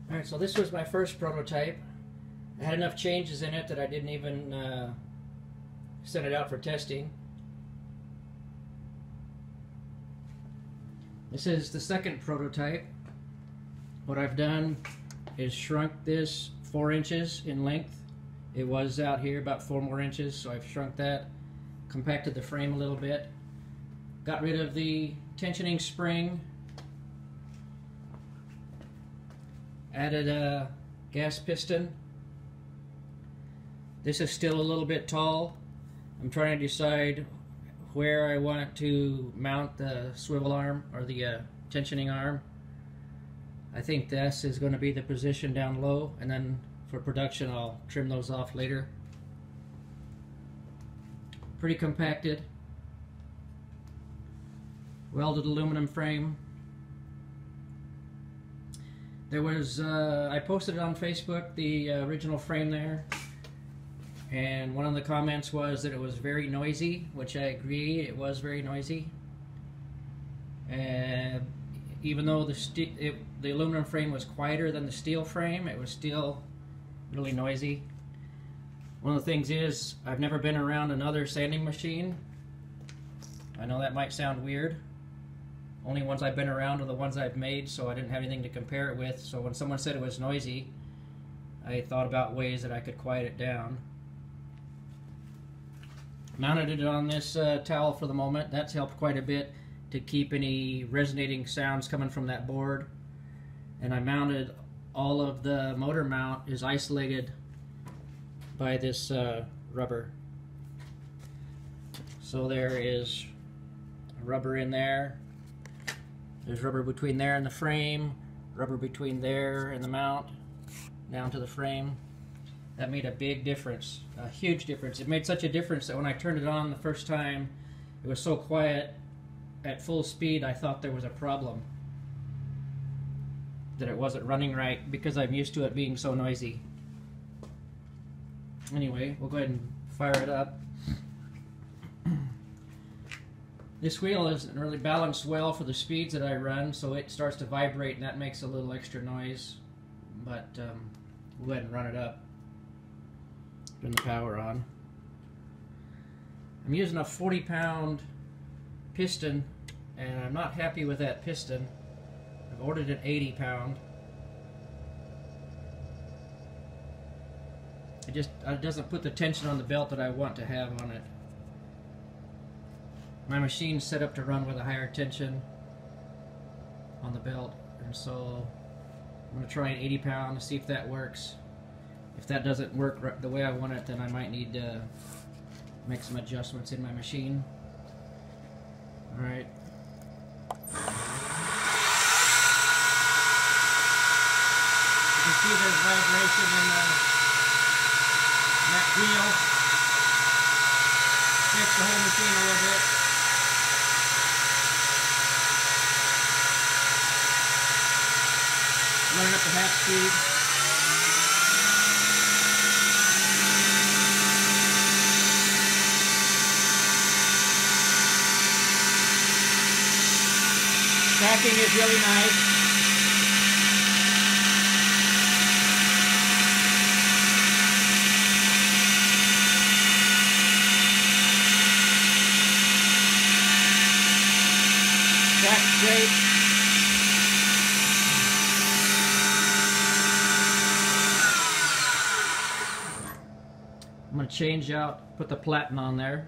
Alright, so this was my first prototype. I had enough changes in it that I didn't even send it out for testing. This is the second prototype. What I've done is shrunk this 4 inches in length. It was out here about 4 more inches, so I've shrunk that, compacted the frame a little bit, got rid of the tensioning spring, added a gas piston. This is still a little bit tall. I'm trying to decide where I want it to mount the swivel arm or the tensioning arm. I think this is going to be the position down low, and then for production I'll trim those off later. Pretty compacted. Welded aluminum frame. There was, I posted it on Facebook, the original frame there, and one of the comments was that it was very noisy, which I agree, it was very noisy. And even though the aluminum frame was quieter than the steel frame, it was still really noisy. One of the things is, I've never been around another sanding machine. I know that might sound weird. Only ones I've been around are the ones I've made, so I didn't have anything to compare it with. So when someone said it was noisy, I thought about ways that I could quiet it down. Mounted it on this towel for the moment. That's helped quite a bit to keep any resonating sounds coming from that board. And I mounted all of the motor mount is isolated by this rubber. So there is rubber in there. There's rubber between there and the frame, rubber between there and the mount, down to the frame. That made a big difference, a huge difference. It made such a difference that when I turned it on the first time, it was so quiet at full speed I thought there was a problem, that it wasn't running right, because I'm used to it being so noisy. Anyway, we'll go ahead and fire it up. This wheel isn't really balanced well for the speeds that I run, so it starts to vibrate and that makes a little extra noise. But we'll go ahead and run it up. Turn the power on. I'm using a 40-pound piston, and I'm not happy with that piston. I've ordered an 80-pound. It doesn't put the tension on the belt that I want to have on it. My machine's set up to run with a higher tension on the belt, and so I'm going to try an 80-pound to see if that works. If that doesn't work the way I want it, then I might need to make some adjustments in my machine. Alright. You can see there's vibration in that wheel. Shakes the whole machine a little bit. Running up to half speed. Tracking is really nice. Track's great. I'm going to change out, put the platen on there.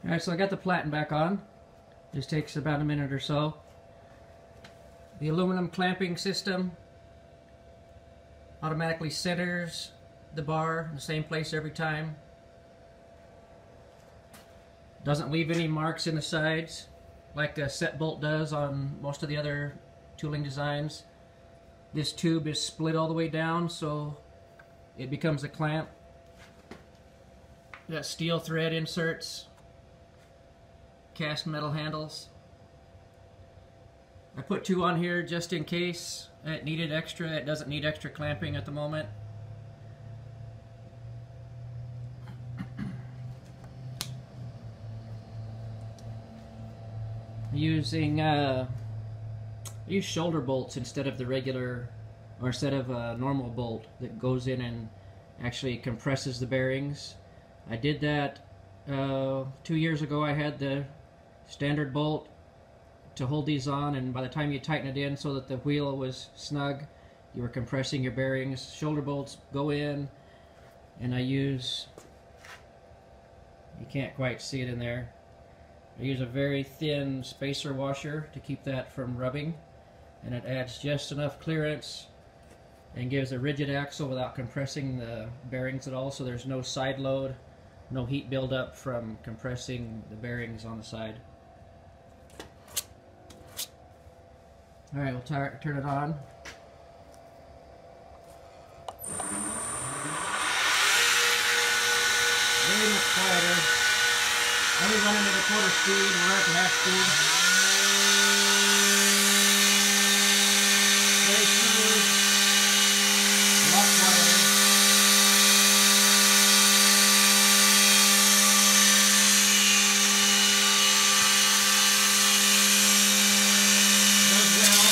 Alright, so I got the platen back on. Just takes about a minute or so. The aluminum clamping system automatically centers the bar in the same place every time. Doesn't leave any marks in the sides like a set bolt does on most of the other tooling designs. This tube is split all the way down, so it becomes a clamp. Got steel thread inserts, cast metal handles. I put 2 on here just in case it needed extra. It doesn't need extra clamping at the moment. Using I use shoulder bolts instead of the regular, or instead of a normal bolt that goes in and actually compresses the bearings. I did that 2 years ago. I had the standard bolt to hold these on, and by the time you tighten it in so that the wheel was snug, you were compressing your bearings. Shoulder bolts go in, and I use, you can't quite see it in there, I use a very thin spacer washer to keep that from rubbing, and it adds just enough clearance and gives a rigid axle without compressing the bearings at all, so there's no side load, no heat buildup from compressing the bearings on the side. Alright, we'll turn it on. Very much quieter. Only running at a quarter speed, we're at half speed. Very smooth. A lot quieter. Goes well.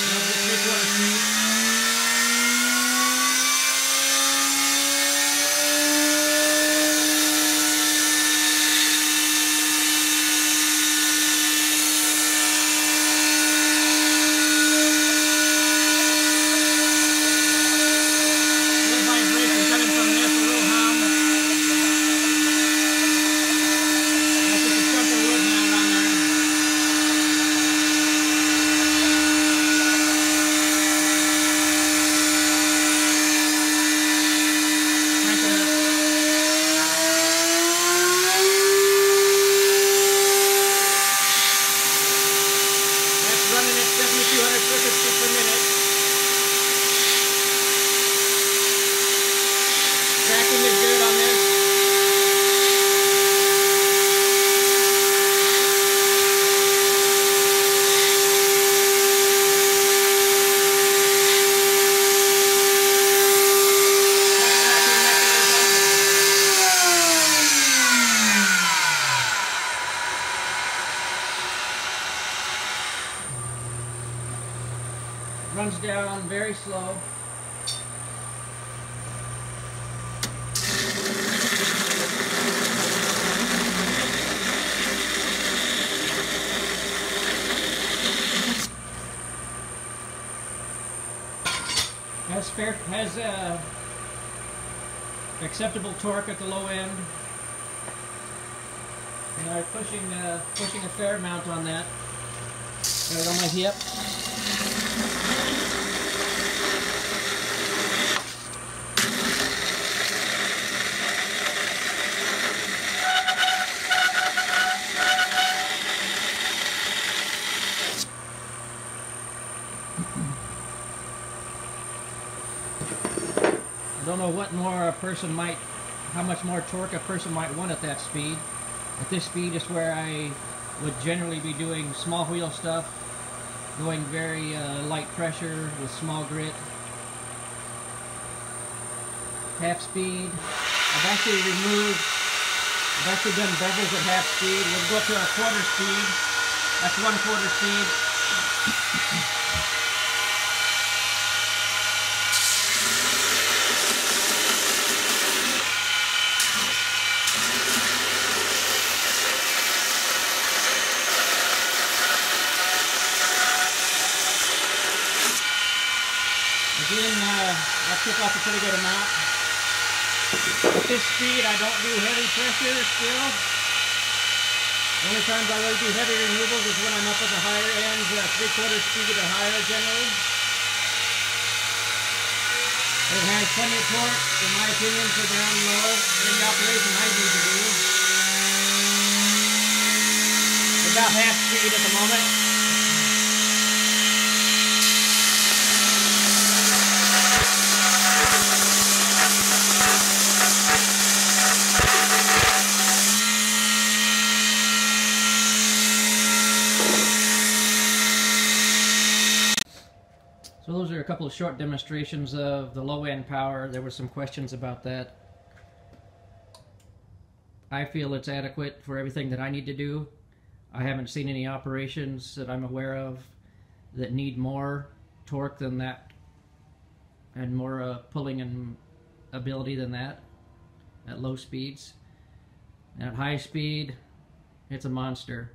Loves the 3/4 speed. Little vibration coming from this, a little hum. That's just a chunk of wood now on there. Crank it up. That's running at 7,200 circuits per minute. Tracking is good on this. Runs down very slow. Has acceptable torque at the low end. And I'm pushing a fair amount on that. Got it on my hip. I don't know what more a person might, how much more torque a person might want at that speed. At this speed is where I would generally be doing small wheel stuff, going very light pressure with small grit. Half speed. I've actually done bevels at half speed. We'll go up to a quarter speed. That's 1/4 speed. Again, that took off a pretty good amount. At this speed, I don't do heavy pressure still. The only times I really do heavy removals is when I'm up at the higher ends, 3/4 speed or higher generally. It has plenty of torque, in my opinion, for down low in the operation I need to do. About half speed at the moment. So those are a couple of short demonstrations of the low end power. There were some questions about that. I feel it's adequate for everything that I need to do. I haven't seen any operations that I'm aware of that need more torque than that and more pulling and ability than that at low speeds. And at high speed, it's a monster.